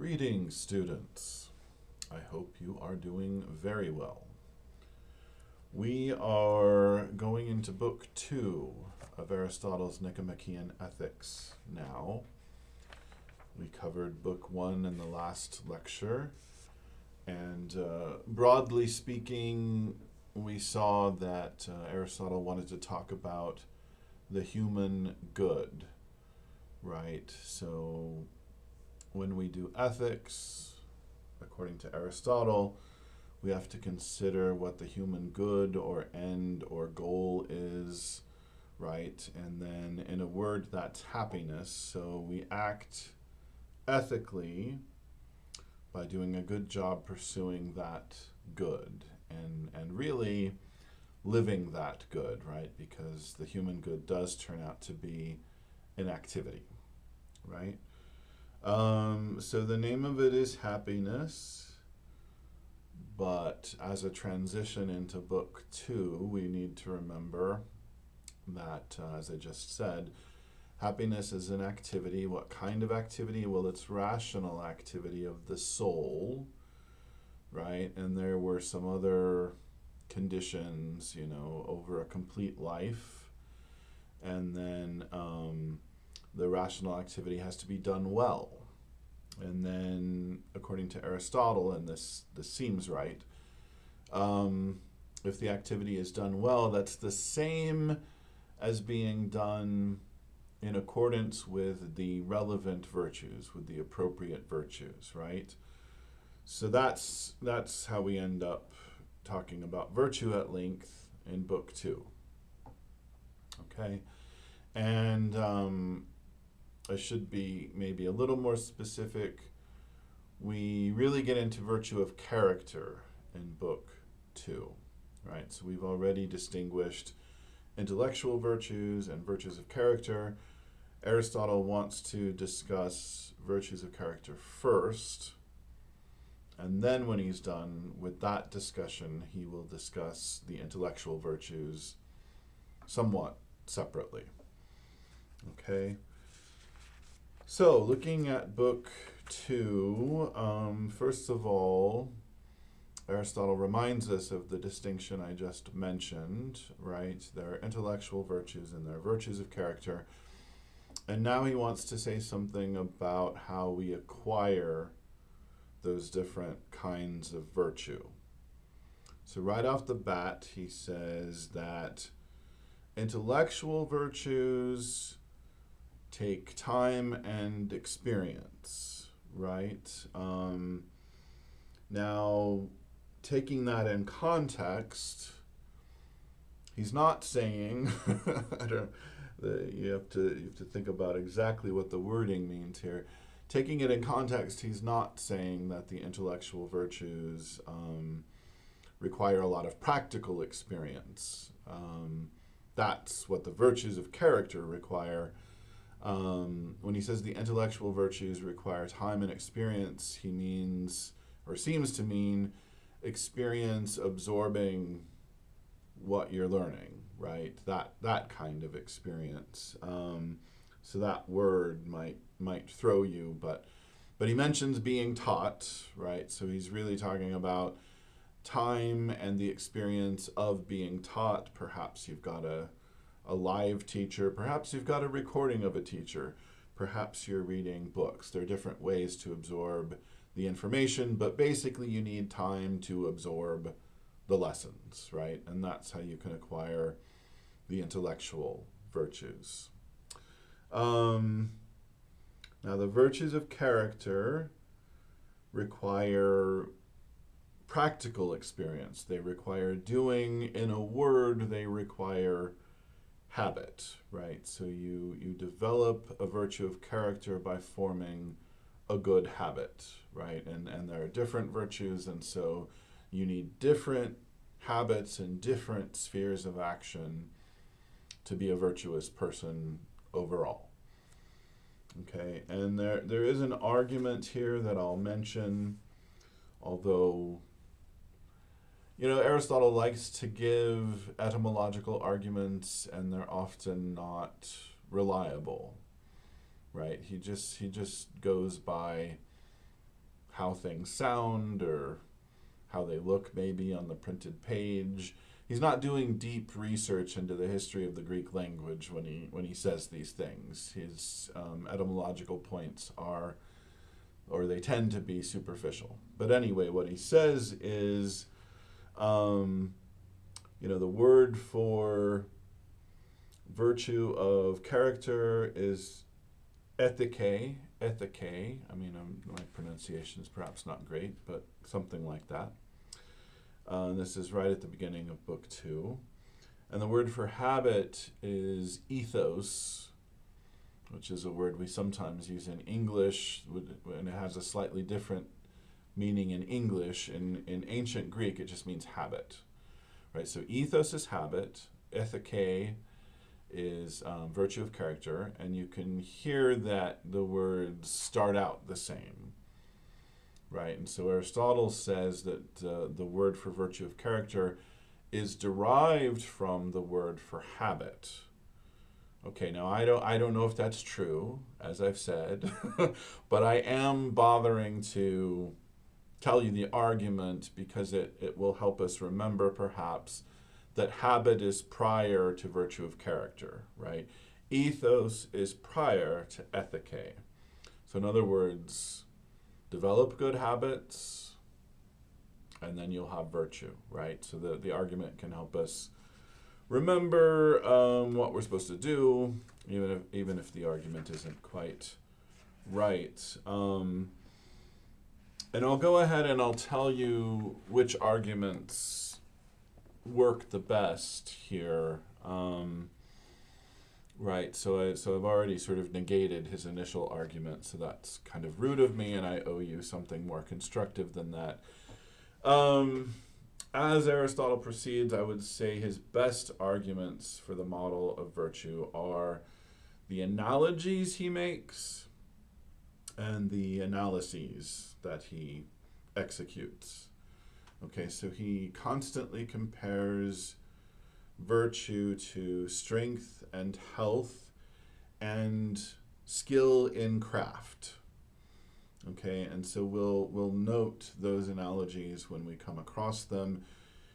Greetings, students. I hope you are doing very well. We are going into Book 2 of Aristotle's Nicomachean Ethics now. We covered Book 1 in the last lecture, and broadly speaking, we saw that Aristotle wanted to talk about the human good, right? So when we do ethics, according to Aristotle, we have to consider what the human good or end or goal is, right? And then in a word, that's happiness. So we act ethically by doing a good job pursuing that good and really living that good, right? Because the human good does turn out to be an activity, right? So the name of it is happiness, but as a transition into Book 2, we need to remember that, as I just said, happiness is an activity. What kind of activity? Well, it's rational activity of the soul, right? And there were some other conditions, over a complete life. And then the rational activity has to be done well. And then, according to Aristotle, and this seems right, if the activity is done well, that's the same as being done in accordance with the relevant virtues, with the appropriate virtues, right? So that's how we end up talking about virtue at length in Book 2. Okay? And I should be maybe a little more specific. We really get into virtue of character in Book 2, right? So we've already distinguished intellectual virtues and virtues of character. Aristotle wants to discuss virtues of character first, and then when he's done with that discussion, he will discuss the intellectual virtues somewhat separately. Okay? So, looking at Book 2, first of all, Aristotle reminds us of the distinction I just mentioned, right? There are intellectual virtues and there are virtues of character. And now he wants to say something about how we acquire those different kinds of virtue. So right off the bat, he says that intellectual virtues take time and experience, right? Now, taking that in context, he's not saying, you have to think about exactly what the wording means here. Taking it in context, he's not saying that the intellectual virtues require a lot of practical experience. That's what the virtues of character require. When he says the intellectual virtues require time and experience, he means, or seems to mean, experience absorbing what you're learning, right? That kind of experience. So that word might throw you, but he mentions being taught, right? So he's really talking about time and the experience of being taught. Perhaps you've got a live teacher, perhaps you've got a recording of a teacher, perhaps you're reading books. There are different ways to absorb the information, but basically you need time to absorb the lessons, right? And that's how you can acquire the intellectual virtues. Now, the virtues of character require practical experience. They require doing. In a word, they require habit, right? So you develop a virtue of character by forming a good habit, right? And there are different virtues, and so you need different habits and different spheres of action to be a virtuous person overall. Okay, and there is an argument here that I'll mention, although Aristotle likes to give etymological arguments, and they're often not reliable, right? He just goes by how things sound or how they look maybe on the printed page. He's not doing deep research into the history of the Greek language when he says these things. His etymological points are, or they tend to be, superficial. But anyway, what he says is, the word for virtue of character is ethike. I mean, my pronunciation is perhaps not great, but something like that. This is right at the beginning of book 2. And the word for habit is ethos, which is a word we sometimes use in English, and it has a slightly different meaning in English. In ancient Greek, it just means habit, right? So ethos is habit, ethike is virtue of character, and you can hear that the words start out the same, right? And so Aristotle says that the word for virtue of character is derived from the word for habit. Okay, now I don't know if that's true, as I've said, but I am bothering to tell you the argument because it will help us remember perhaps that habit is prior to virtue of character, right? Ethos is prior to ethike. So in other words, develop good habits, and then you'll have virtue, right? So the argument can help us remember what we're supposed to do, even if the argument isn't quite right. And I'll go ahead and I'll tell you which arguments work the best here. Right, so I've already sort of negated his initial argument, so that's kind of rude of me, and I owe you something more constructive than that. As Aristotle proceeds, I would say his best arguments for the model of virtue are the analogies he makes and the analyses that he executes. Okay, so he constantly compares virtue to strength and health and skill in craft. Okay, and so we'll note those analogies when we come across them.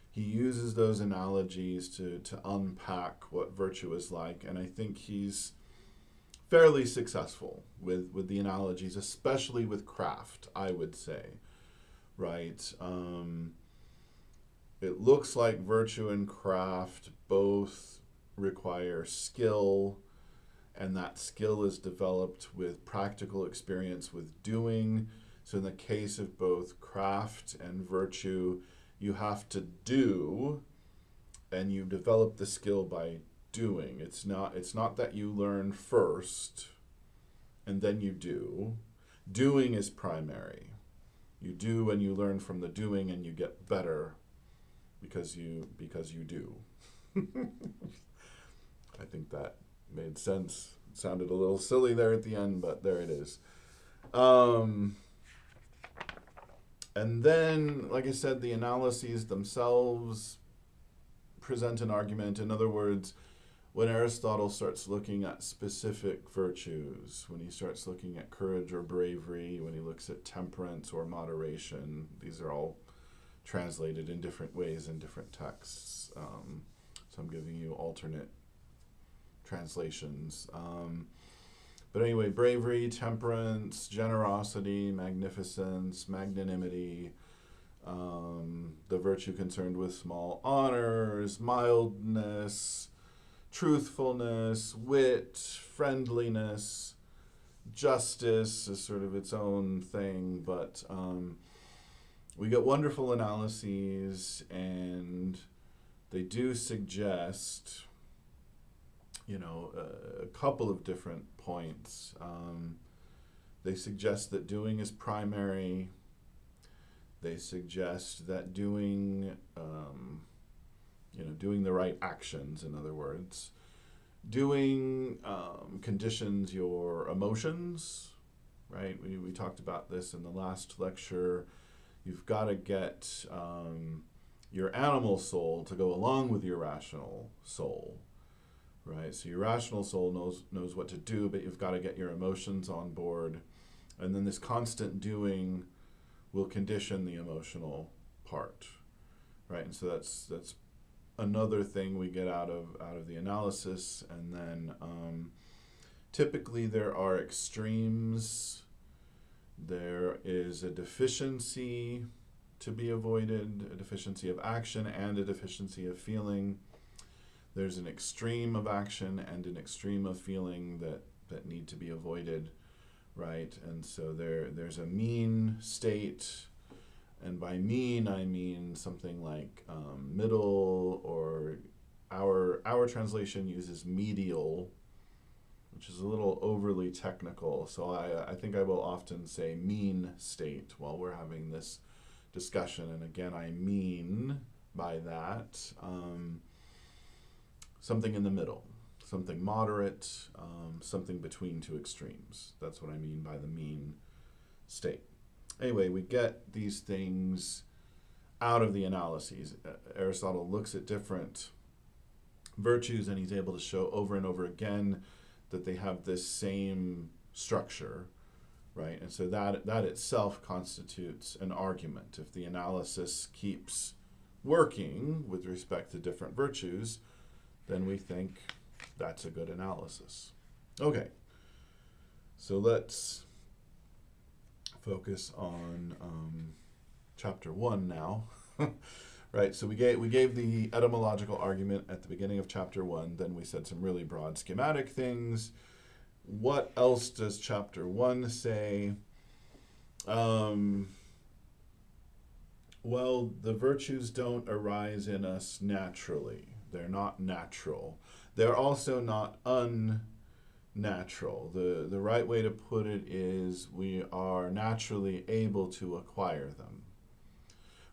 He uses those analogies to unpack what virtue is like, and I think he's fairly successful with the analogies, especially with craft, I would say. Right? It looks like virtue and craft both require skill, and that skill is developed with practical experience with doing. So in the case of both craft and virtue, you have to do, and you develop the skill by doing. It's not that you learn first and then you do. Doing is primary. You do and you learn from the doing, and you get better because you do. I think that made sense. It sounded a little silly there at the end, but there it is. And then, like I said, the analyses themselves present an argument. In other words, when Aristotle starts looking at specific virtues, when he starts looking at courage or bravery, when he looks at temperance or moderation, these are all translated in different ways in different texts. So I'm giving you alternate translations. But anyway, bravery, temperance, generosity, magnificence, magnanimity, the virtue concerned with small honors, mildness, truthfulness, wit, friendliness, justice is sort of its own thing, but we get wonderful analyses, and they do suggest, a couple of different points. They suggest that doing is primary. They suggest that doing the right actions, in other words. Doing conditions your emotions, right? We talked about this in the last lecture. You've got to get your animal soul to go along with your rational soul, right? So your rational soul knows what to do, but you've got to get your emotions on board. And then this constant doing will condition the emotional part, right? And so that's another thing we get out of the analysis. And then typically there are extremes. There is a deficiency to be avoided, a deficiency of action and a deficiency of feeling. There's an extreme of action and an extreme of feeling that need to be avoided, right? And so there's a mean state, and by mean I mean something like middle, or our translation uses medial, which is a little overly technical. So I think I will often say mean state while we're having this discussion. And again, I mean by that something in the middle, something moderate, something between two extremes. That's what I mean by the mean state. Anyway, we get these things out of the analyses. Aristotle looks at different virtues, and he's able to show over and over again that they have this same structure, right? And so that itself constitutes an argument. If the analysis keeps working with respect to different virtues, then we think that's a good analysis. Okay, so let's focus on chapter 1 now. Right, so we gave the etymological argument at the beginning of chapter 1, then we said some really broad schematic things. What else does chapter 1 say? Well, the virtues don't arise in us naturally. They're not natural. They're also not unnatural. The right way to put it is we are naturally able to acquire them.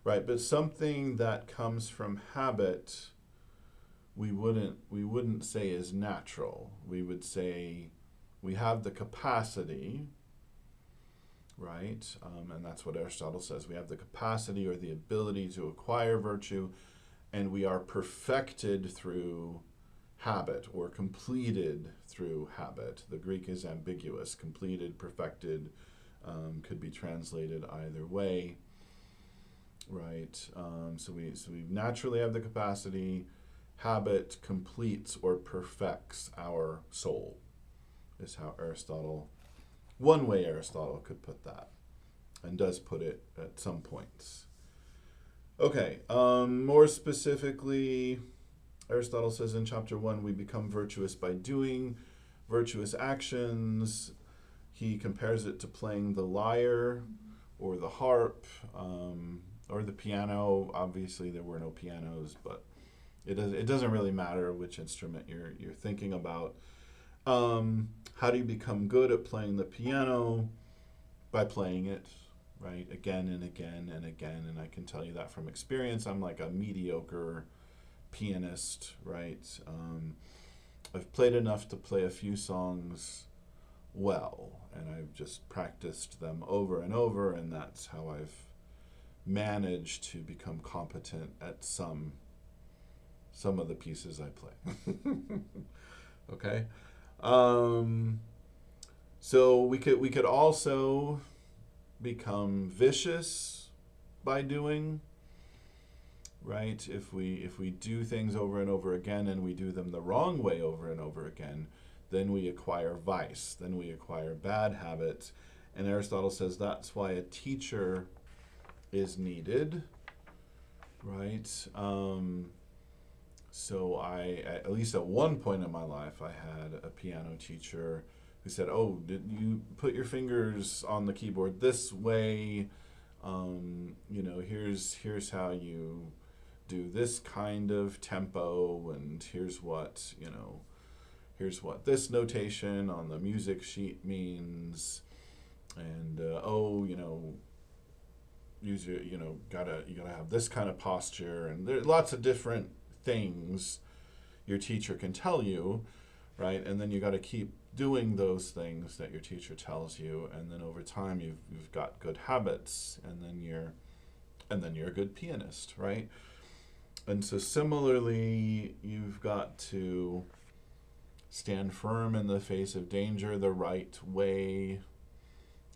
Right, but something that comes from habit, we wouldn't say is natural. We would say we have the capacity, right? And that's what Aristotle says. We have the capacity or the ability to acquire virtue, and we are perfected through habit or completed through habit. The Greek is ambiguous. Completed, perfected, could be translated either way. Right, so we naturally have the capacity. Habit completes or perfects our soul, is how Aristotle, one way Aristotle could put that, and does put it at some points. Okay, more specifically, Aristotle says in chapter 1, we become virtuous by doing virtuous actions. He compares it to playing the lyre or the harp, or the piano. Obviously, there were no pianos, but it doesn't really matter which instrument you're thinking about. How do you become good at playing the piano? By playing it, right, again and again and again. And I can tell you that from experience. I'm like a mediocre pianist, right? I've played enough to play a few songs well, and I've just practiced them over and over, and that's how I've manage to become competent at some of the pieces I play. Okay, so we could also become vicious by doing, right? If we do things over and over again, and we do them the wrong way over and over again, then we acquire vice, then we acquire bad habits. And Aristotle says that's why a teacher is needed, right? So at least at one point in my life, I had a piano teacher who said, "Oh, did you put your fingers on the keyboard this way? Here's how you do this kind of tempo, and here's what this notation on the music sheet means, and use your, you gotta have this kind of posture," and there are lots of different things your teacher can tell you, right? And then you got to keep doing those things that your teacher tells you, and then over time you've got good habits, and then you're a good pianist, right? And so similarly, you've got to stand firm in the face of danger the right way,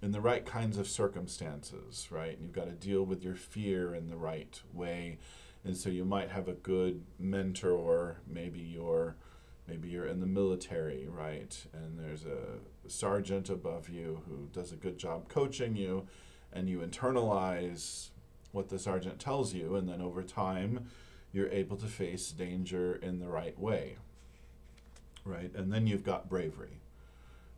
in the right kinds of circumstances, right? You've got to deal with your fear in the right way. And so you might have a good mentor. Maybe you're in the military, right? And there's a sergeant above you who does a good job coaching you, and you internalize what the sergeant tells you, and then over time you're able to face danger in the right way, right? And then you've got bravery,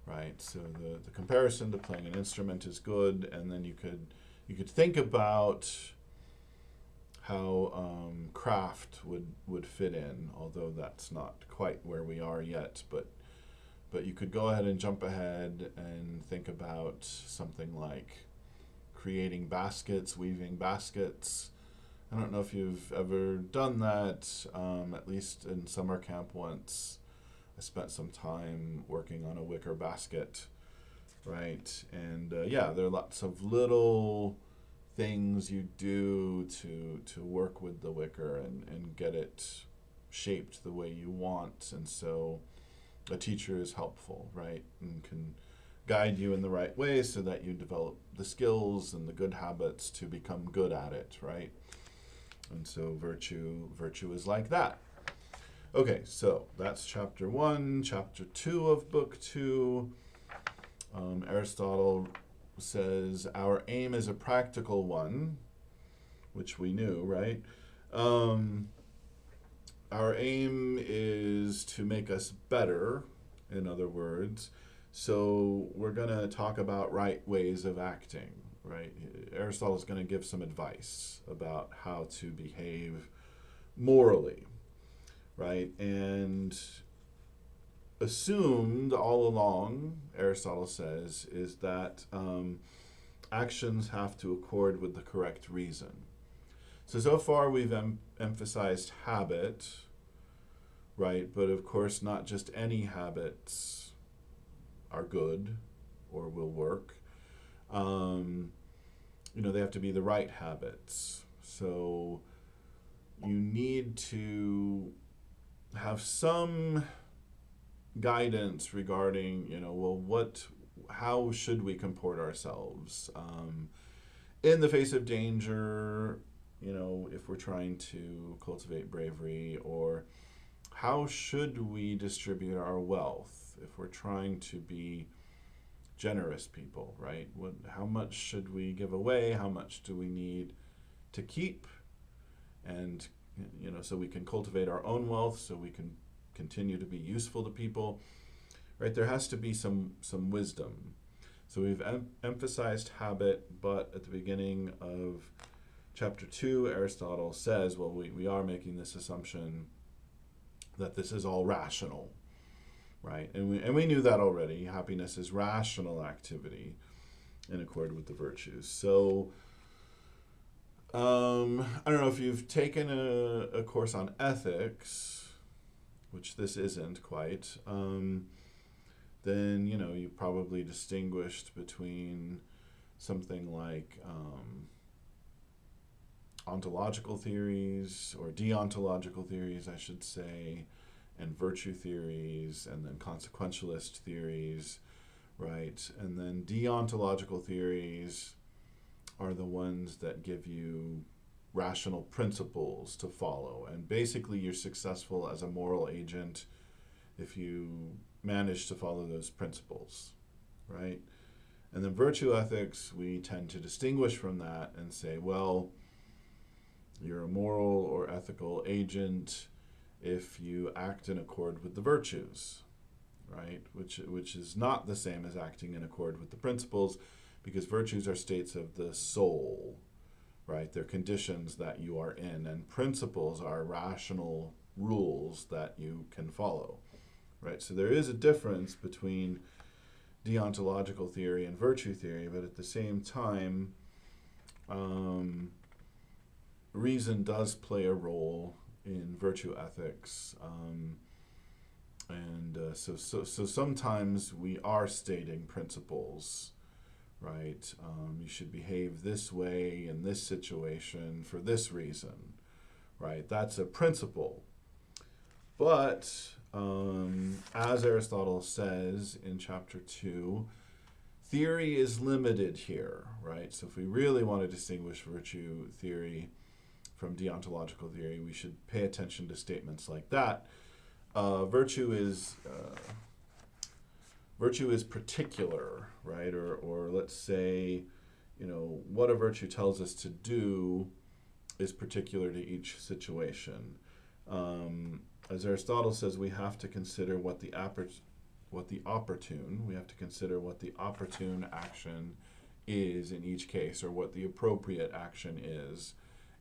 right? So the comparison to playing an instrument is good, and then you could think about how craft would fit in, although that's not quite where we are yet. But you could go ahead and jump ahead and think about something like creating baskets, weaving baskets. I don't know if you've ever done that, at least in summer camp once. I spent some time working on a wicker basket, right? And there are lots of little things you do to work with the wicker and get it shaped the way you want. And so a teacher is helpful, right? And can guide you in the right way so that you develop the skills and the good habits to become good at it, right? And so virtue is like that. Okay, so that's chapter 1. Chapter 2 of book 2. Aristotle says our aim is a practical one, which we knew, right? Our aim is to make us better, in other words. So we're going to talk about right ways of acting, right? Aristotle is going to give some advice about how to behave morally, right? And assumed all along, Aristotle says, is that actions have to accord with the correct reason. So far we've emphasized habit, right? But of course, not just any habits are good or will work. They have to be the right habits. So you need to have some guidance regarding, how should we comport ourselves in the face of danger, if we're trying to cultivate bravery, or how should we distribute our wealth if we're trying to be generous people, right? How much should we give away? How much do we need to keep? And, so we can cultivate our own wealth, so we can continue to be useful to people, right? There has to be some wisdom. So we've emphasized habit, but at the beginning of chapter 2, Aristotle says, well, we are making this assumption that this is all rational, right? And we knew that already. Happiness is rational activity in accord with the virtues. So I don't know if you've taken a course on ethics, which this isn't quite, then, you probably distinguished between something like ontological theories, or deontological theories, I should say, and virtue theories, and then consequentialist theories, right? And then deontological theories are the ones that give you rational principles to follow. And basically, you're successful as a moral agent if you manage to follow those principles, right? And then virtue ethics, we tend to distinguish from that and say, well, you're a moral or ethical agent if you act in accord with the virtues, right? Which is not the same as acting in accord with the principles, because virtues are states of the soul, right? They're conditions that you are in, and principles are rational rules that you can follow, right? So there is a difference between deontological theory and virtue theory, but at the same time, reason does play a role in virtue ethics, so sometimes we are stating principles, right? You should behave this way in this situation for this reason, right? That's a principle. But as Aristotle says in chapter 2, theory is limited here, right? So if we really want to distinguish virtue theory from deontological theory, we should pay attention to statements like that. Virtue is particular, right? Or let's say, what a virtue tells us to do is particular to each situation. As Aristotle says, we have to consider we have to consider what the opportune action is in each case, or what the appropriate action is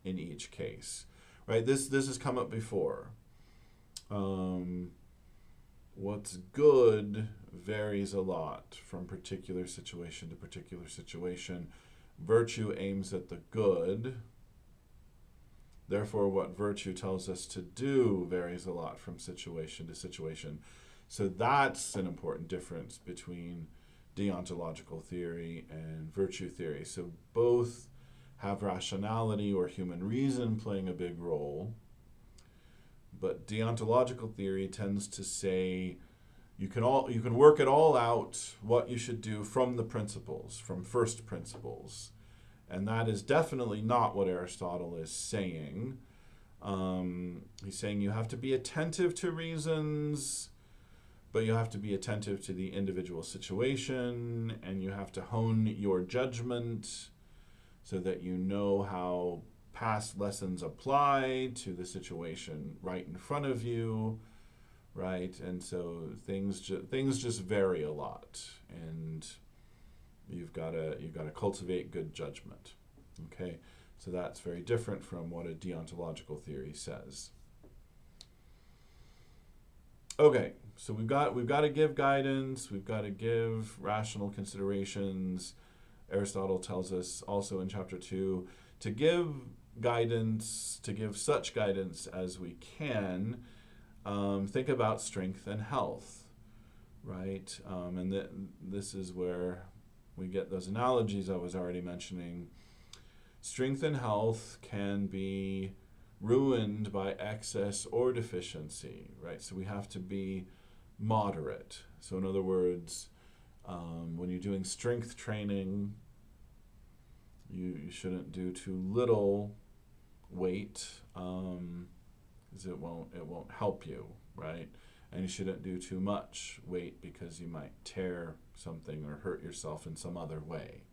in each case, right? This has come up before. What's good varies a lot from particular situation to particular situation. Virtue aims at the good. Therefore, what virtue tells us to do varies a lot from situation to situation. So that's an important difference between deontological theory and virtue theory. So both have rationality or human reason playing a big role, but deontological theory tends to say you can work it all out, what you should do from the principles, from first principles. And that is definitely not what Aristotle is saying. He's saying you have to be attentive to reasons, but you have to be attentive to the individual situation, and you have to hone your judgment so that you know how past lessons apply to the situation right in front of you, right? And so things just vary a lot, and you've got to cultivate good judgment. Okay, so that's very different from what a deontological theory says. Okay, so we've got to give guidance, we've got to give rational considerations. Aristotle tells us also in chapter 2 to give guidance, to give such guidance as we can. Think about strength and health, right? And this is where we get those analogies I was already mentioning. Strength and health can be ruined by excess or deficiency, right? So we have to be moderate. So in other words, when you're doing strength training, you shouldn't do too little weight, because it won't help you, right? And you shouldn't do too much weight because you might tear something or hurt yourself in some other way.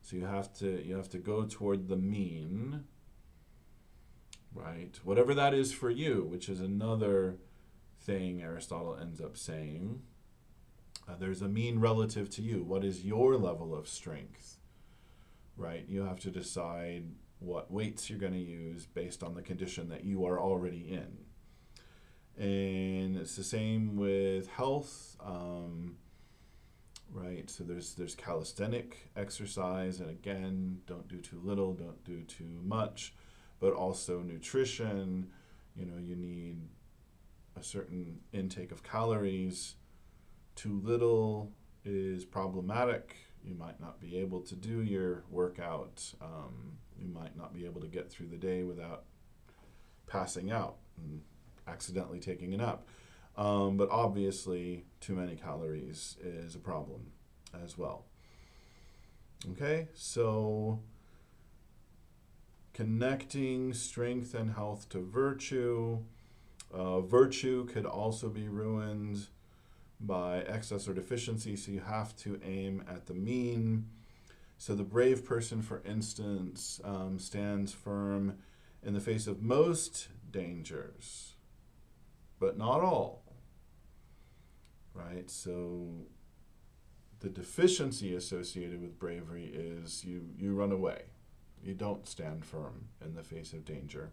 So you have to go toward the mean, right? Whatever that is for you, which is another thing Aristotle ends up saying. There's a mean relative to you. What is your level of strength, right? You have to decide what weights you're going to use based on the condition that you are already in. And it's the same with health, right? So there's calisthenic exercise, and again, don't do too little, don't do too much, but also nutrition. You need a certain intake of calories. Too little is problematic. You might not be able to do your workout. You might not be able to get through the day without passing out and accidentally taking a nap. But obviously, too many calories is a problem as well. Okay, so connecting strength and health to virtue. Virtue could also be ruined by excess or deficiency, so you have to aim at the mean. So the brave person, for instance, stands firm in the face of most dangers, but not all, right? So the deficiency associated with bravery is you run away. You don't stand firm in the face of danger.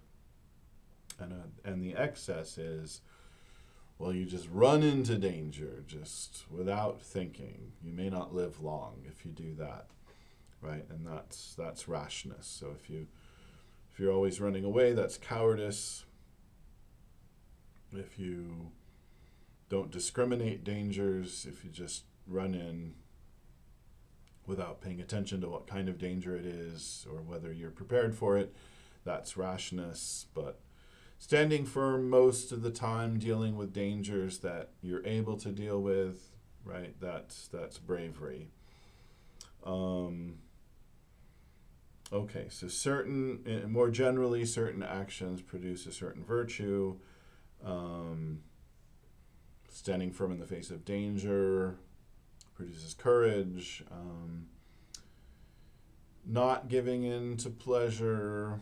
And the excess is, well, you just run into danger just without thinking. You may not live long if you do that, right? And that's rashness. So if you're always running away, that's cowardice. If you don't discriminate dangers, if you just run in without paying attention to what kind of danger it is or whether you're prepared for it, that's rashness. But standing firm most of the time, dealing with dangers that you're able to deal with, right? That's bravery. Okay, so more generally, certain actions produce a certain virtue. Um, Standing firm in the face of danger produces courage. Not giving in to pleasure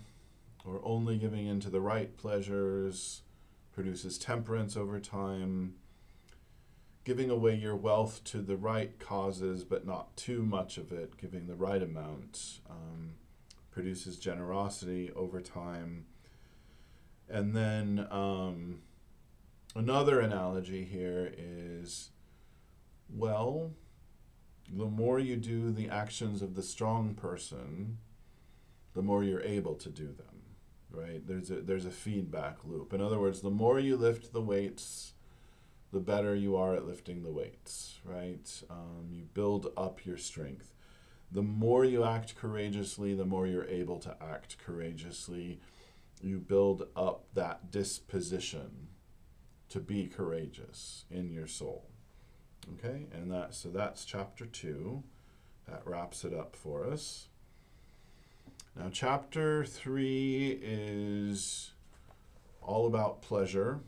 or only giving in to the right pleasures produces temperance over time. Giving away your wealth to the right causes, but not too much of it, giving the right amount, produces generosity over time. And then another analogy here is, well, the more you do the actions of the strong person, the more you're able to do them, right? There's a feedback loop. In other words, the more you lift the weights, the better you are at lifting the weights, right? You build up your strength. The more you act courageously, the more you're able to act courageously. You build up that disposition to be courageous in your soul. Okay, and that's chapter 2. That wraps it up for us. Now, chapter 3 is all about pleasure.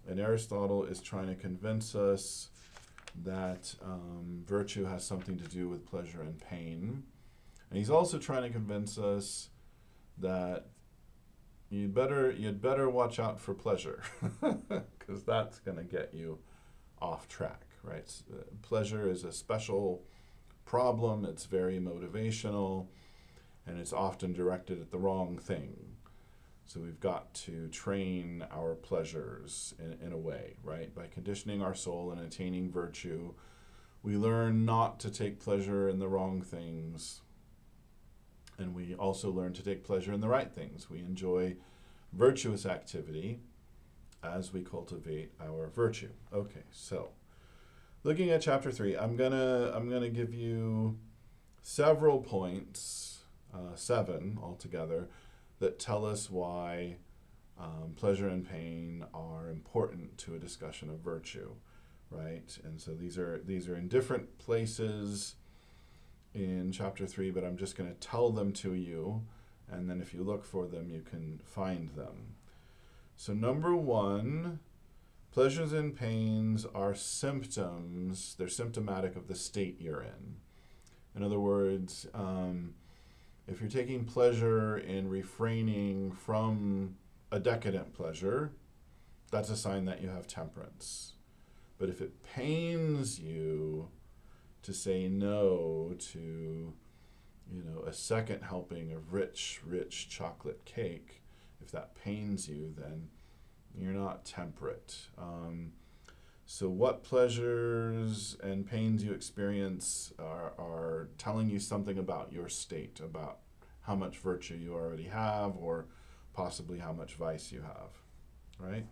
And Aristotle is trying to convince us that virtue has something to do with pleasure and pain. And he's also trying to convince us that you'd better watch out for pleasure, because that's going to get you off track, right? Pleasure is a special problem. It's very motivational, and it's often directed at the wrong thing. So we've got to train our pleasures in a way, right? By conditioning our soul and attaining virtue, we learn not to take pleasure in the wrong things. And we also learn to take pleasure in the right things. We enjoy virtuous activity as we cultivate our virtue. Okay, so looking at chapter 3, I'm gonna give you several points, 7 altogether, that tell us why pleasure and pain are important to a discussion of virtue, right? And so these are in different places in chapter 3, but I'm just going to tell them to you, and then if you look for them, you can find them. So number 1, pleasures and pains are symptoms. They're symptomatic of the state you're in. In other words, if you're taking pleasure in refraining from a decadent pleasure, that's a sign that you have temperance. But if it pains you to say no to, a second helping of rich chocolate cake, if that pains you, then you're not temperate. So what pleasures and pains you experience are telling you something about your state, about how much virtue you already have, or possibly how much vice you have, right?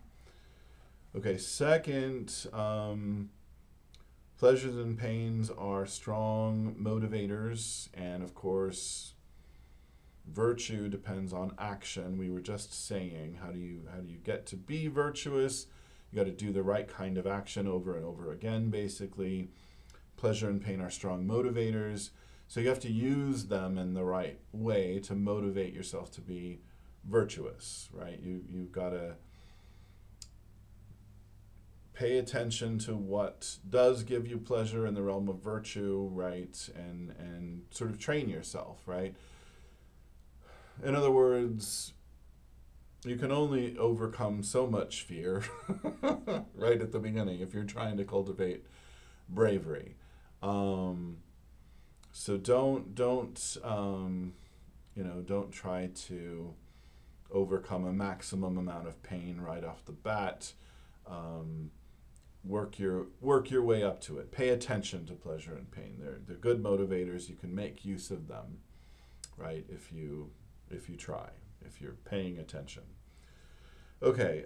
Okay, second, pleasures and pains are strong motivators, and of course, virtue depends on action. We were just saying, how do you get to be virtuous? You got to do the right kind of action over and over again, basically. Pleasure and pain are strong motivators. So you have to use them in the right way to motivate yourself to be virtuous, right? You've got to pay attention to what does give you pleasure in the realm of virtue, right? And sort of train yourself, right? In other words, you can only overcome so much fear right at the beginning if you're trying to cultivate bravery. So don't try to overcome a maximum amount of pain right off the bat. Work your way up to it. Pay attention to pleasure and pain. They're good motivators. You can make use of them, right? If you try, if you're paying attention. Okay,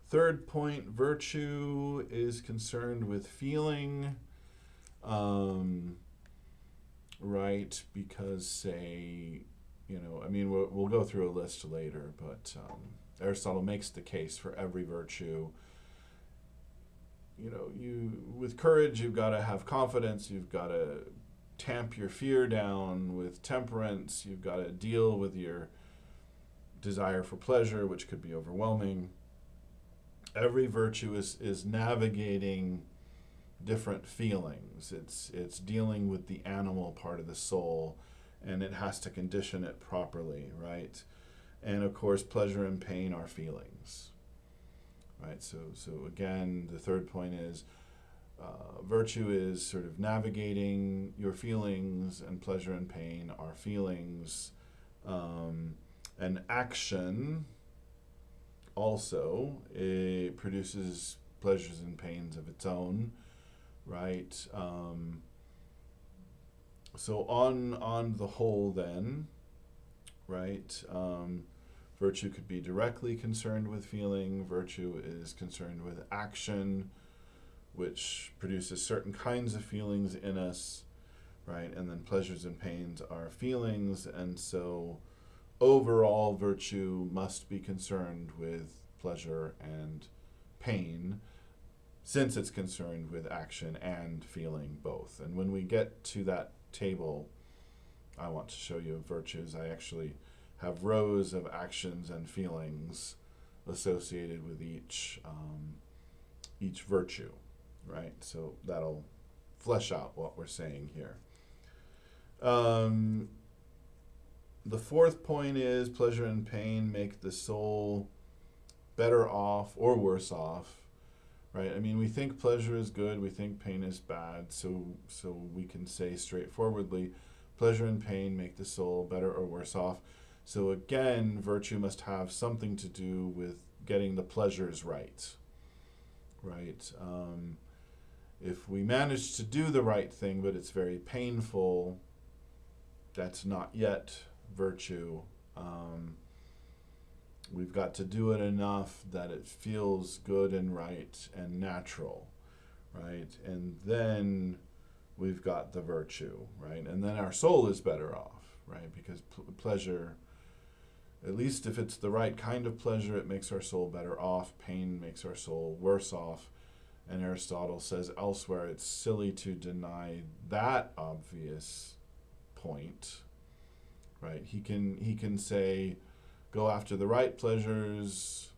third point, virtue is concerned with feeling, right? Because we'll go through a list later, but Aristotle makes the case for every virtue with courage, you've got to have confidence. You've got to tamp your fear down. With temperance, you've got to deal with your desire for pleasure, which could be overwhelming. Every virtue is navigating different feelings. It's dealing with the animal part of the soul, and it has to condition it properly, right? And of course, pleasure and pain are feelings, right? So again, the third point is virtue is sort of navigating your feelings, and pleasure and pain are feelings. And action also, it produces pleasures and pains of its own, right? So on the whole then, right, virtue could be directly concerned with feeling. Virtue is concerned with action, which produces certain kinds of feelings in us, right? And then pleasures and pains are feelings, and so overall virtue must be concerned with pleasure and pain, since it's concerned with action and feeling both. And when we get to that table, I want to show you virtues. I actually have rows of actions and feelings associated with each virtue, right? So that'll flesh out what we're saying here. The fourth point is pleasure and pain make the soul better off or worse off, right? I mean, we think pleasure is good, we think pain is bad, so we can say straightforwardly, pleasure and pain make the soul better or worse off. So again, virtue must have something to do with getting the pleasures right, right? If we manage to do the right thing, but it's very painful, that's not yet virtue. We've got to do it enough that it feels good and right and natural, right? And then we've got the virtue, right? And then our soul is better off, right? Because pleasure, at least if it's the right kind of pleasure, it makes our soul better off. Pain makes our soul worse off. And Aristotle says elsewhere it's silly to deny that obvious point, right? He can say, go after the right pleasures,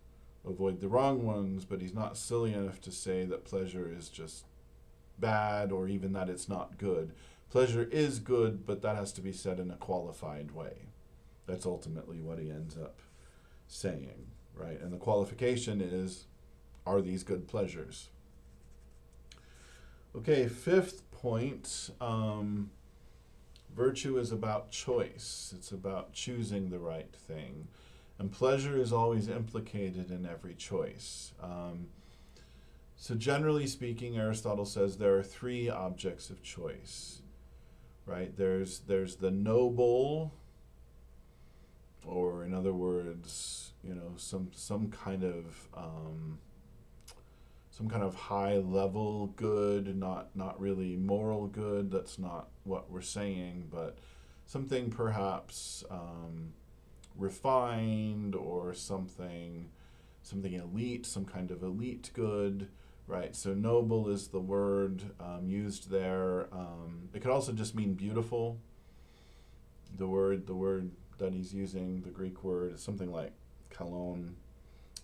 avoid the wrong ones, but he's not silly enough to say that pleasure is just bad, or even that it's not good. Pleasure is good, but that has to be said in a qualified way. That's ultimately what he ends up saying, right? And the qualification is, are these good pleasures? Okay, fifth point, virtue is about choice. It's about choosing the right thing. And pleasure is always implicated in every choice. So generally speaking, Aristotle says there are three objects of choice, right? There's the noble, or in other words, some kind of high level good, not really moral good. That's not what we're saying, but something perhaps refined, or something elite, some kind of elite good, right? So noble is the word used there. It could also just mean beautiful. The word that he's using, the Greek word, is something like kalon.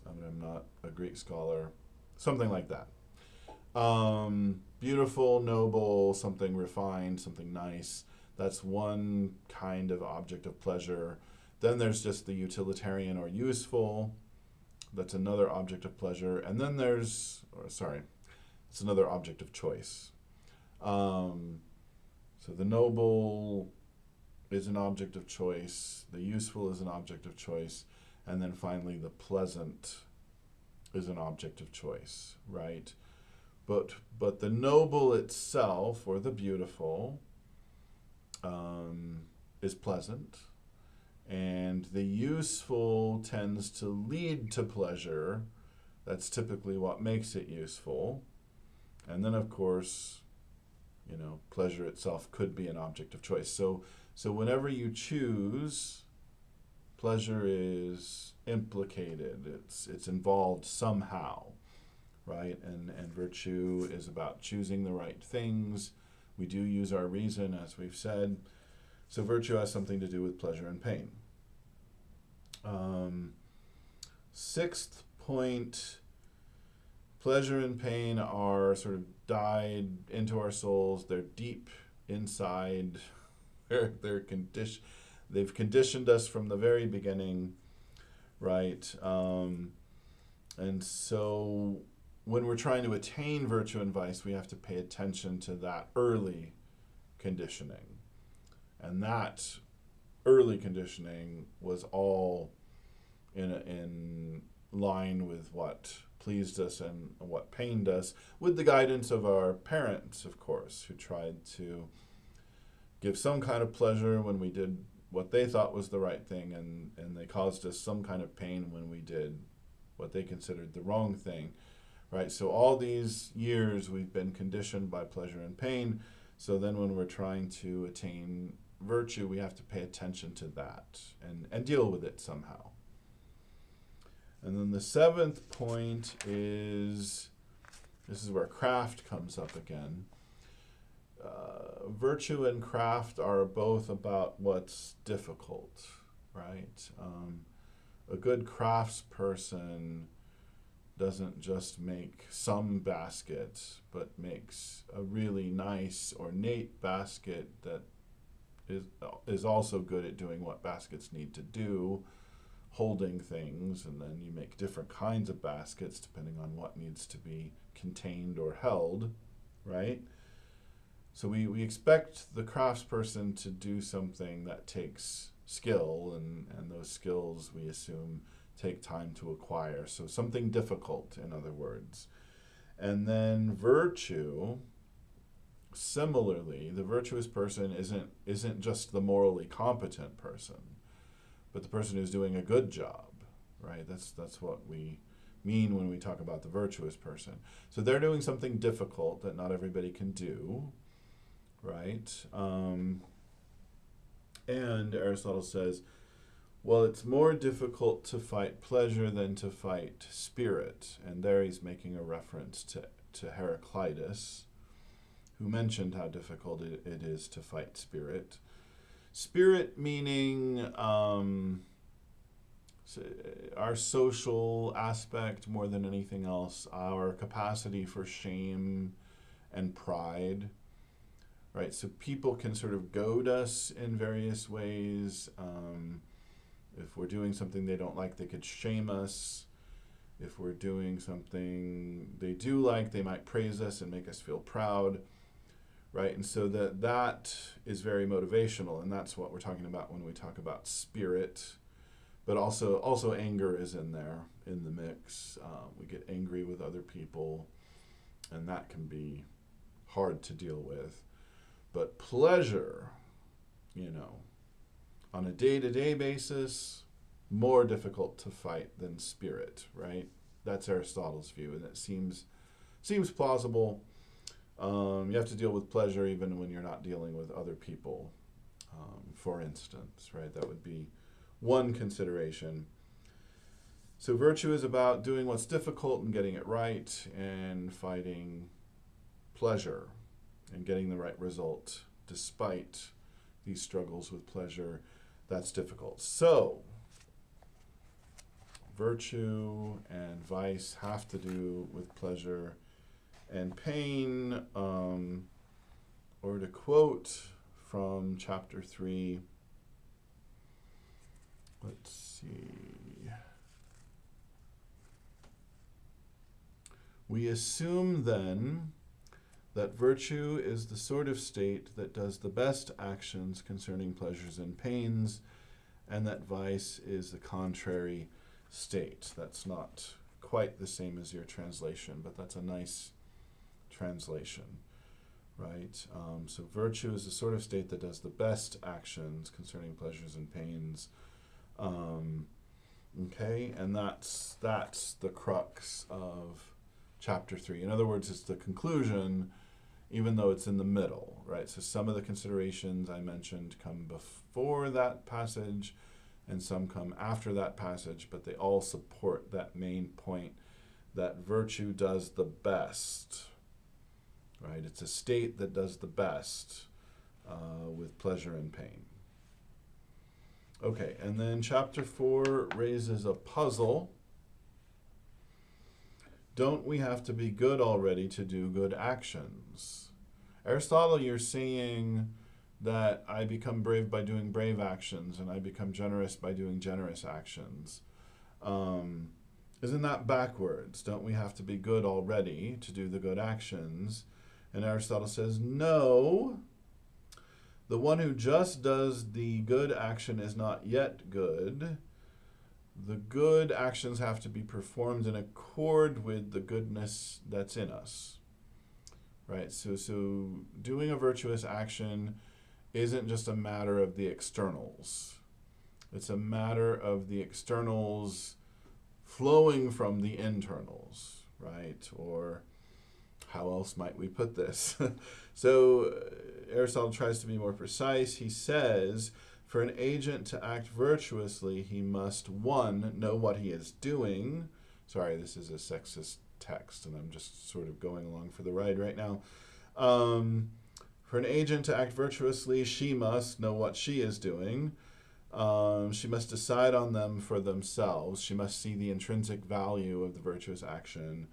I'm not a Greek scholar. Something like that. Beautiful, noble, something refined, something nice. That's one kind of object of pleasure. Then there's just the utilitarian or useful. That's another object of pleasure. And then it's another object of choice. So the noble is an object of choice. The useful is an object of choice. And then finally, the pleasant is an object of choice, right? But the noble itself, or the beautiful, is pleasant, and the useful tends to lead to pleasure. That's typically what makes it useful. And then, of course, pleasure itself could be an object of choice. So whenever you choose, pleasure is implicated. It's involved somehow, right? And virtue is about choosing the right things. We do use our reason, as we've said. So virtue has something to do with pleasure and pain. Sixth point, pleasure and pain are sort of died into our souls. They're deep inside. They've conditioned us from the very beginning, right? And so when we're trying to attain virtue and vice, we have to pay attention to that early conditioning. And that early conditioning was all in line with what pleased us and what pained us, with the guidance of our parents, of course, who tried to give some kind of pleasure when we did what they thought was the right thing, and they caused us some kind of pain when we did what they considered the wrong thing, right? So all these years we've been conditioned by pleasure and pain. So then when we're trying to attain virtue, we have to pay attention to that and deal with it somehow. And then the seventh point is, this is where craft comes up again. Virtue and craft are both about what's difficult, right? A good craftsperson doesn't just make some basket, but makes a really nice, ornate basket that is also good at doing what baskets need to do, holding things, and then you make different kinds of baskets depending on what needs to be contained or held, right? So we expect the craftsperson to do something that takes skill, and those skills, we assume, take time to acquire. So something difficult, in other words. And then virtue, similarly, the virtuous person isn't just the morally competent person, but the person who's doing a good job, right? That's what we mean when we talk about the virtuous person. So they're doing something difficult that not everybody can do, right? And Aristotle says, well, it's more difficult to fight pleasure than to fight spirit. And there he's making a reference to Heraclitus, who mentioned how difficult it is to fight spirit. Spirit meaning our social aspect more than anything else, our capacity for shame and pride, right? So people can sort of goad us in various ways. If we're doing something they don't like, they could shame us. If we're doing something they do like, they might praise us and make us feel proud, right? And so that is very motivational, and that's what we're talking about when we talk about spirit. But also anger is in there, in the mix. We get angry with other people, and that can be hard to deal with. But pleasure, on a day-to-day basis, more difficult to fight than spirit, right? That's Aristotle's view, and it seems plausible. You have to deal with pleasure even when you're not dealing with other people, for instance, right? That would be one consideration. So virtue is about doing what's difficult and getting it right, and fighting pleasure and getting the right result despite these struggles with pleasure. That's difficult. So virtue and vice have to do with pleasure and pain. Or to quote from chapter 3, let's see. We assume then that virtue is the sort of state that does the best actions concerning pleasures and pains, and that vice is the contrary state. That's not quite the same as your translation, but that's a nice translation, right? So virtue is the sort of state that does the best actions concerning pleasures and pains. Okay, and that's the crux of chapter 3. In other words, it's the conclusion, even though it's in the middle, right? So some of the considerations I mentioned come before that passage, and some come after that passage, but they all support that main point that virtue does the best, right? It's a state that does the best with pleasure and pain. Okay, and then chapter 4 raises a puzzle. Don't we have to be good already to do good actions? Aristotle, you're saying that I become brave by doing brave actions and I become generous by doing generous actions. Isn't that backwards? Don't we have to be good already to do the good actions? And Aristotle says, no. The one who just does the good action is not yet good. The good actions have to be performed in accord with the goodness that's in us. Right? So doing a virtuous action isn't just a matter of the externals. It's a matter of the externals flowing from the internals, right? Or how else might we put this? So Aristotle tries to be more precise. He says, for an agent to act virtuously, he must, 1, know what he is doing. Sorry, this is a sexist text, and I'm just sort of going along for the ride right now. For an agent to act virtuously, she must know what she is doing. She must decide on them for themselves. She must see the intrinsic value of the virtuous action.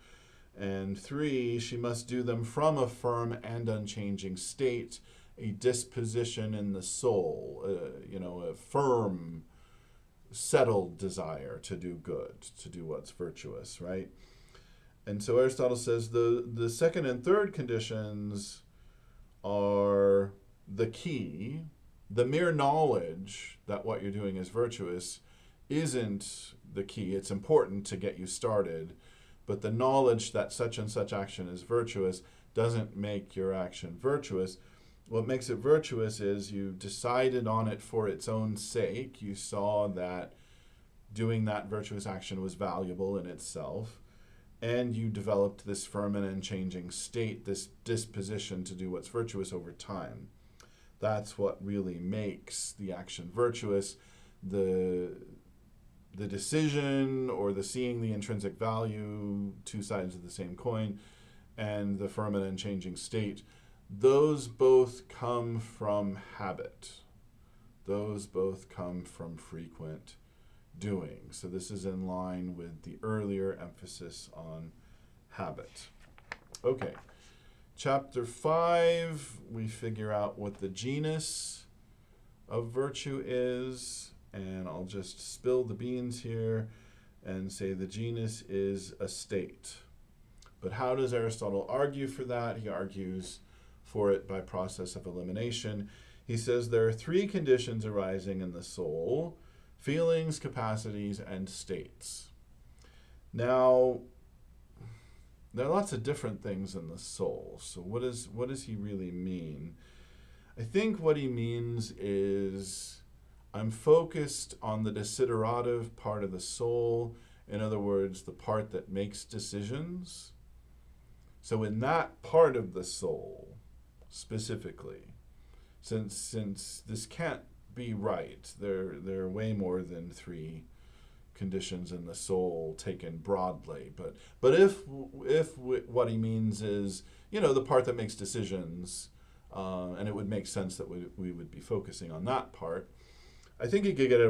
And 3, she must do them from a firm and unchanging state, a disposition in the soul, a firm, settled desire to do good, to do what's virtuous, right? And so Aristotle says the second and third conditions are the key. The mere knowledge that what you're doing is virtuous isn't the key. It's important to get you started, but the knowledge that such and such action is virtuous doesn't make your action virtuous. What makes it virtuous is you decided on it for its own sake. You saw that doing that virtuous action was valuable in itself, and you developed this firm and unchanging state, this disposition to do what's virtuous over time. That's what really makes the action virtuous. The decision or the seeing the intrinsic value, two sides of the same coin, and the firm and unchanging state, those both come from habit. Those both come from frequent doing. So this is in line with the earlier emphasis on habit. Okay, chapter 5, we figure out what the genus of virtue is, and I'll just spill the beans here and say the genus is a state. But how does Aristotle argue for that? He argues for it by process of elimination. He says there are 3 conditions arising in the soul: feelings, capacities, and states. Now, there are lots of different things in the soul. So what does he really mean? I think what he means is I'm focused on the desiderative part of the soul, in other words, the part that makes decisions. So in that part of the soul, specifically, since this can't be right, there are way more than 3 conditions in the soul taken broadly. But if what he means is, the part that makes decisions, and it would make sense that we would be focusing on that part, I think he could get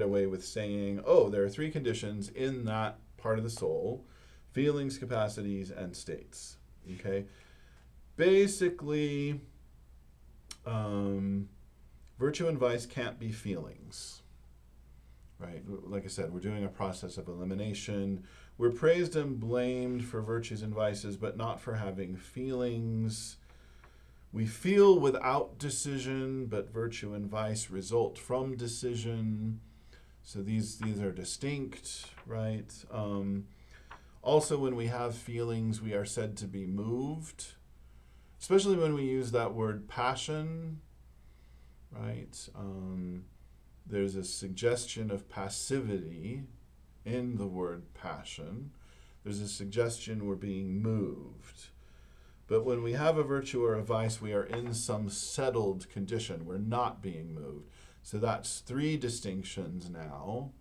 away with saying, there are 3 conditions in that part of the soul: feelings, capacities, and states. Okay? Basically, virtue and vice can't be feelings. Right? Like I said, we're doing a process of elimination. We're praised and blamed for virtues and vices, but not for having feelings. We feel without decision, but virtue and vice result from decision. So these are distinct, right? Also, when we have feelings, we are said to be moved, especially when we use that word passion, right? There's a suggestion of passivity in the word passion. There's a suggestion we're being moved. But when we have a virtue or a vice, we are in some settled condition. We're not being moved. So that's 3 distinctions now.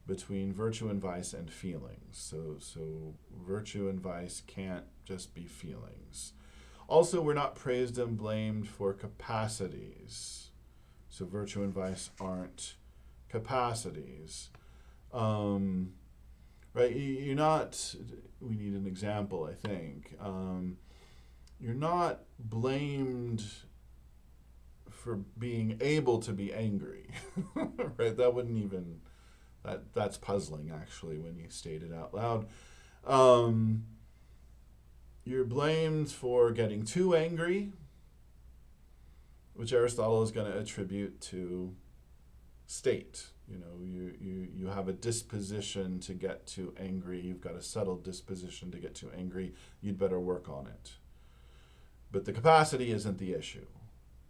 between virtue and vice and feelings. So virtue and vice can't just be feelings. Also, we're not praised and blamed for capacities. So virtue and vice aren't capacities. Right? You're not, we need an example, I think. You're not blamed for being able to be angry, right? That wouldn't even, that's puzzling actually when you state it out loud. You're blamed for getting too angry, which Aristotle is going to attribute to state. You know, you have a disposition to get too angry. You've got a settled disposition to get too angry. You'd better work on it. But the capacity isn't the issue,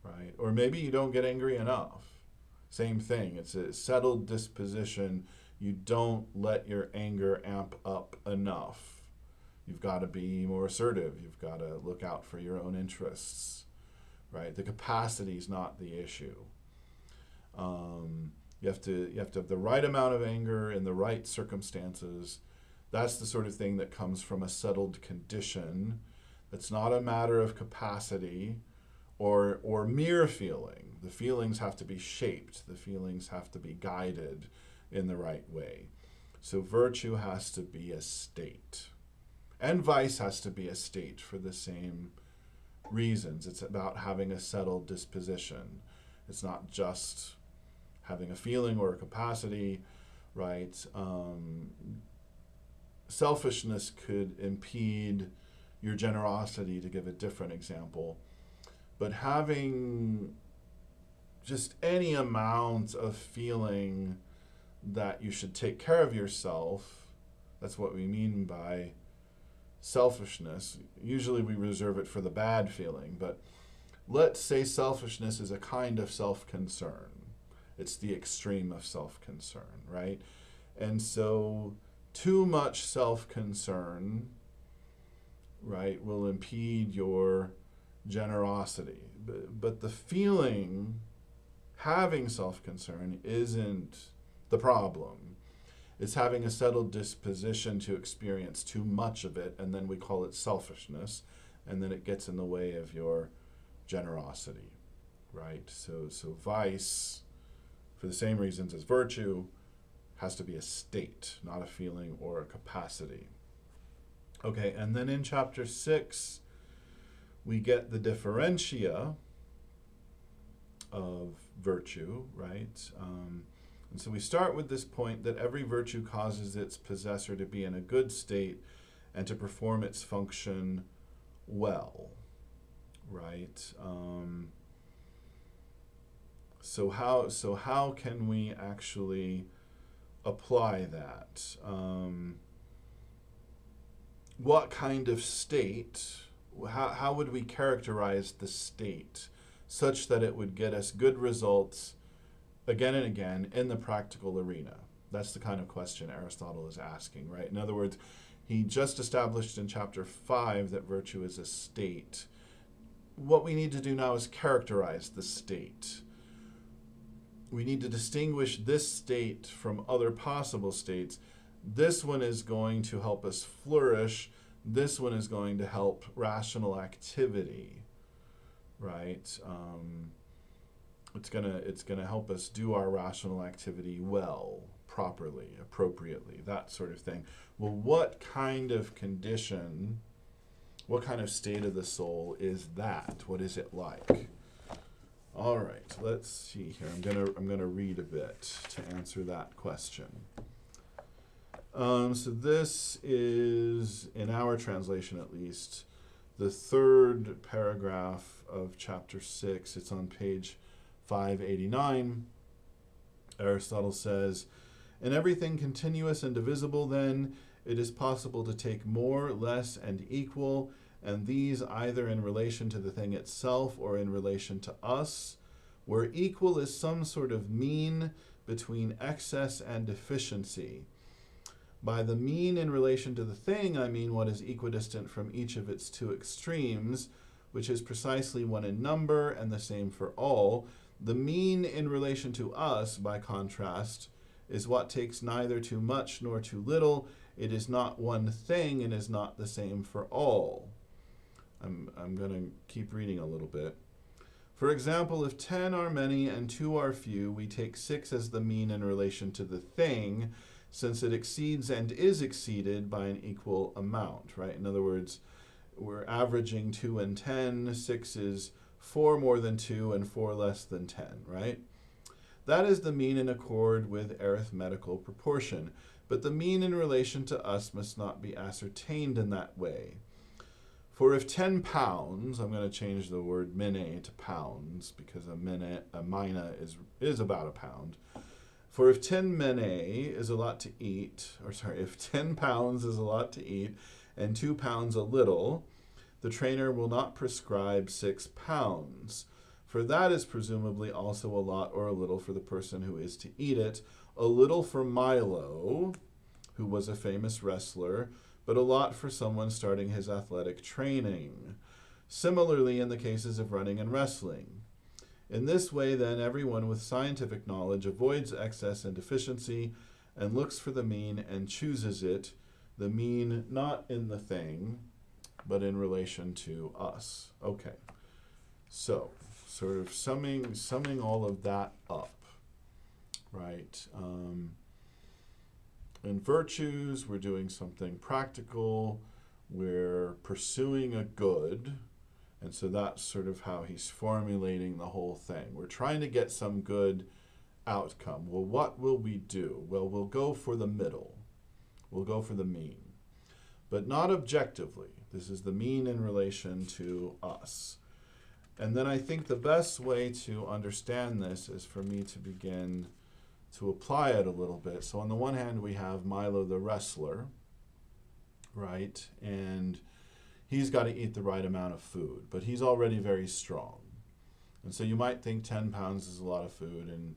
right? Or maybe you don't get angry enough. Same thing. It's a settled disposition. You don't let your anger amp up enough. You've got to be more assertive. You've got to look out for your own interests, right? The capacity is not the issue. You have to have the right amount of anger in the right circumstances. That's the sort of thing that comes from a settled condition. That's not a matter of capacity or mere feeling. The feelings have to be shaped. The feelings have to be guided in the right way. So virtue has to be a state. And vice has to be a state for the same reasons. It's about having a settled disposition. It's not just having a feeling or a capacity, right? Selfishness could impede your generosity, to give a different example. But having just any amount of feeling that you should take care of yourself, that's what we mean by selfishness. Usually we reserve it for the bad feeling, but let's say selfishness is a kind of self-concern. It's the extreme of self-concern, right? And so too much self-concern, right, will impede your generosity. But the feeling, having self-concern, isn't the problem. It's having a settled disposition to experience too much of it, and then we call it selfishness, and then it gets in the way of your generosity, right? So vice, for the same reasons as virtue, has to be a state, not a feeling or a capacity. Okay, and then in chapter 6, we get the differentia of virtue, right? And so we start with this point that every virtue causes its possessor to be in a good state and to perform its function well, right? So how can we actually apply that? What kind of state, how would we characterize the state such that it would get us good results again and again in the practical arena? That's the kind of question Aristotle is asking, right? In other words, he just established in chapter 5 that virtue is a state. What we need to do now is characterize the state. We need to distinguish this state from other possible states. This one is going to help us flourish. This one is going to help rational activity, right? It's gonna help us do our rational activity well, properly, appropriately, that sort of thing. Well, what kind of condition, what kind of state of the soul is that? What is it like? All right, let's see here. I'm gonna read a bit to answer that question. So this is, in our translation at least, the third paragraph of chapter 6. It's on page 589. Aristotle says, "In everything continuous and divisible, then, it is possible to take more, less, and equal, and these either in relation to the thing itself or in relation to us, where equal is some sort of mean between excess and deficiency. By the mean in relation to the thing, I mean what is equidistant from each of its two extremes, which is precisely one in number and the same for all. The mean in relation to us, by contrast, is what takes neither too much nor too little. It is not one thing and is not the same for all. I'm going to keep reading a little bit. For example, if 10 are many and 2 are few, we take 6 as the mean in relation to the thing, since it exceeds and is exceeded by an equal amount, right? In other words, we're averaging 2 and 10. 6 is 4 more than 2 and 4 less than 10, right? That is the mean in accord with arithmetical proportion. But the mean in relation to us must not be ascertained in that way. For if 10 pounds, I'm going to change the word minute to pounds because a mina is about a pound. For if 10 minute is a lot to eat, if 10 pounds is a lot to eat and 2 pounds a little, the trainer will not prescribe 6 pounds. For that is presumably also a lot or a little for the person who is to eat it, a little for Milo, who was a famous wrestler, but a lot for someone starting his athletic training. Similarly in the cases of running and wrestling. In this way, then, everyone with scientific knowledge avoids excess and deficiency and looks for the mean and chooses it, the mean not in the thing, but in relation to us. Okay, so sort of summing all of that up, right? In virtues, we're doing something practical. We're pursuing a good. And so that's sort of how he's formulating the whole thing. We're trying to get some good outcome. Well, what will we do? Well, we'll go for the middle. We'll go for the mean. But not objectively. This is the mean in relation to us. And then I think the best way to understand this is for me to begin to apply it a little bit. So on the one hand, we have Milo the wrestler, right? And he's got to eat the right amount of food, but he's already very strong. And so you might think 10 pounds is a lot of food, and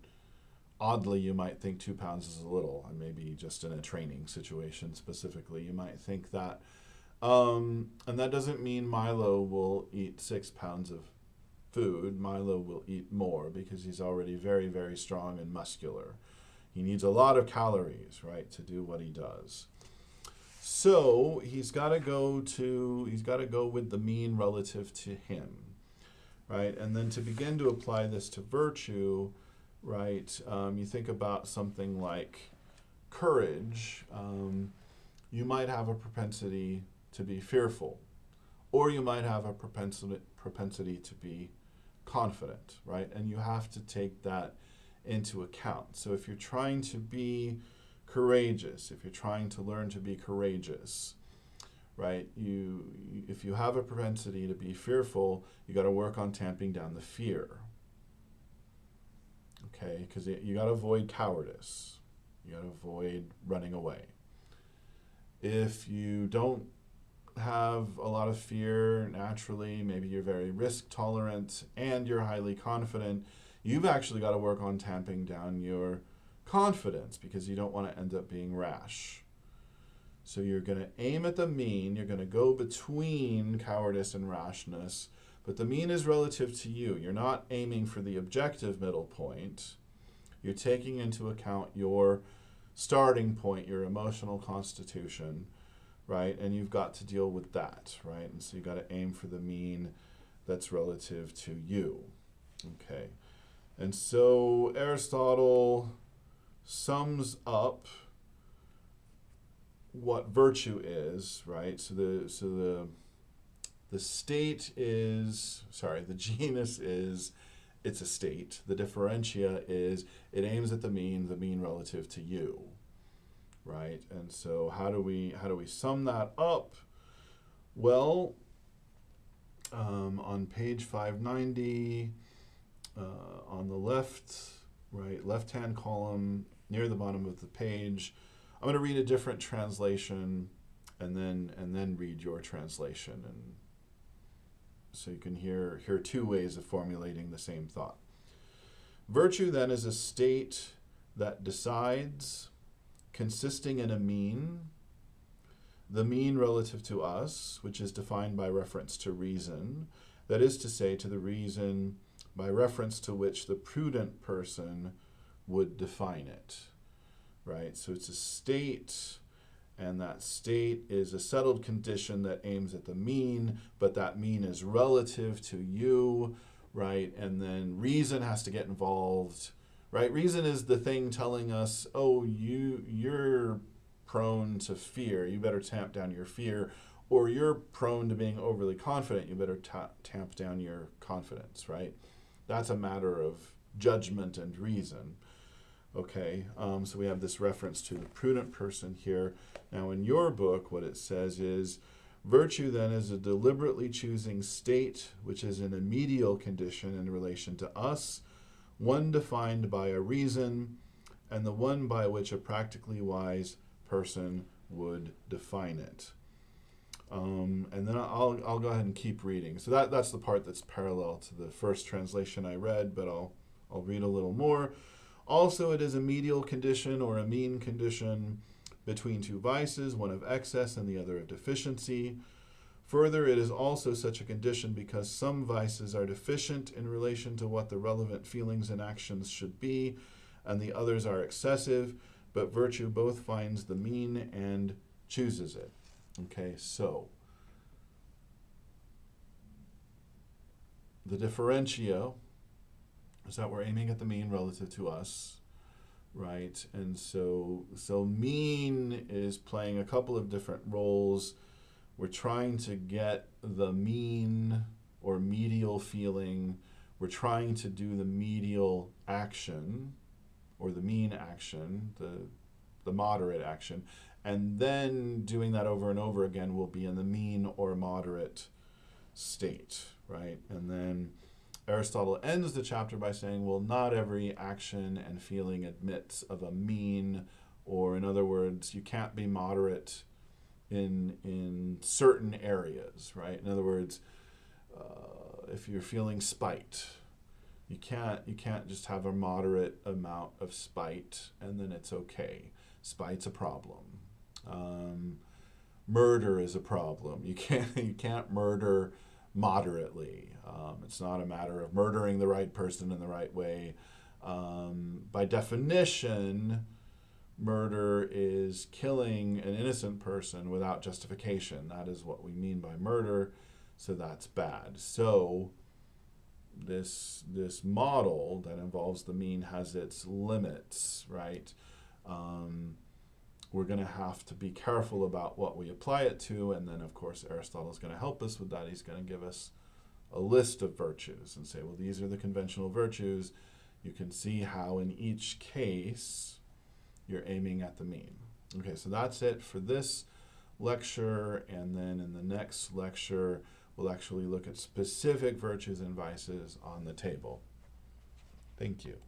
oddly, you might think 2 pounds is a little, and maybe just in a training situation specifically, you might think that. And that doesn't mean Milo will eat 6 pounds of food. Milo will eat more because he's already very, very strong and muscular. He needs a lot of calories, right, to do what he does. So he's got to go with the mean relative to him, right? And then to begin to apply this to virtue, right, you think about something like courage. You might have a propensity to be fearful, or you might have a propensity to be confident, right? And you have to take that into account. So if you're trying to be courageous, if you're trying to learn to be courageous, right, if you have a propensity to be fearful, you got to work on tamping down the fear. Okay, because you got to avoid cowardice. You got to avoid running away. If you don't have a lot of fear naturally, maybe you're very risk tolerant and you're highly confident, you've actually got to work on tamping down your confidence because you don't want to end up being rash. So you're going to aim at the mean, you're going to go between cowardice and rashness, but the mean is relative to you. You're not aiming for the objective middle point. You're taking into account your starting point, your emotional constitution, right? And you've got to deal with that, right? And so you got to aim for the mean that's relative to you. Okay. And so Aristotle sums up what virtue is, right? So the state is, the genus is, it's a state. The differentia is, it aims at the mean relative to you, right? And so how do we sum that up? Well, on page 590, on the left-hand column near the bottom of the page, I'm going to read a different translation and then read your translation, and so you can hear two ways of formulating the same thought. Virtue then is a state that decides, consisting in a mean, the mean relative to us, which is defined by reference to reason, that is to say, to the reason by reference to which the prudent person would define it. right? So it's a state, and that state is a settled condition that aims at the mean, but that mean is relative to you, right? And then reason has to get involved, right? Reason is the thing telling us, oh, you're prone to fear, you better tamp down your fear, or you're prone to being overly confident, you better tamp down your confidence, right? That's a matter of judgment and reason. Okay, so we have this reference to the prudent person here. Now, in your book, what it says is, virtue then is a deliberately choosing state, which is an immediate condition in relation to us, one defined by a reason, and the one by which a practically wise person would define it. And then I'll go ahead and keep reading. So that's the part that's parallel to the first translation I read, but I'll read a little more. Also, it is a medial condition or a mean condition between two vices, one of excess and the other of deficiency. Further, it is also such a condition because some vices are deficient in relation to what the relevant feelings and actions should be, and the others are excessive, but virtue both finds the mean and chooses it. Okay, so the differentia is that we're aiming at the mean relative to us, right? And so mean is playing a couple of different roles. We're trying to get the mean or medial feeling. We're trying to do the medial action or the mean action, the moderate action. And then doing that over and over again will be in the mean or moderate state, right? And then Aristotle ends the chapter by saying, well, not every action and feeling admits of a mean, or in other words, you can't be moderate in certain areas, right? In other words, if you're feeling spite, you can't just have a moderate amount of spite and then it's okay. Spite's a problem. Murder is a problem. You can't murder moderately. It's not a matter of murdering the right person in the right way. By definition, murder is killing an innocent person without justification. That is what we mean by murder, so that's bad. So this model that involves the mean has its limits, right? We're going to have to be careful about what we apply it to, and then, of course, Aristotle is going to help us with that. He's going to give us a list of virtues and say, well, these are the conventional virtues. You can see how in each case you're aiming at the mean. Okay, so that's it for this lecture, and then in the next lecture, we'll actually look at specific virtues and vices on the table. Thank you.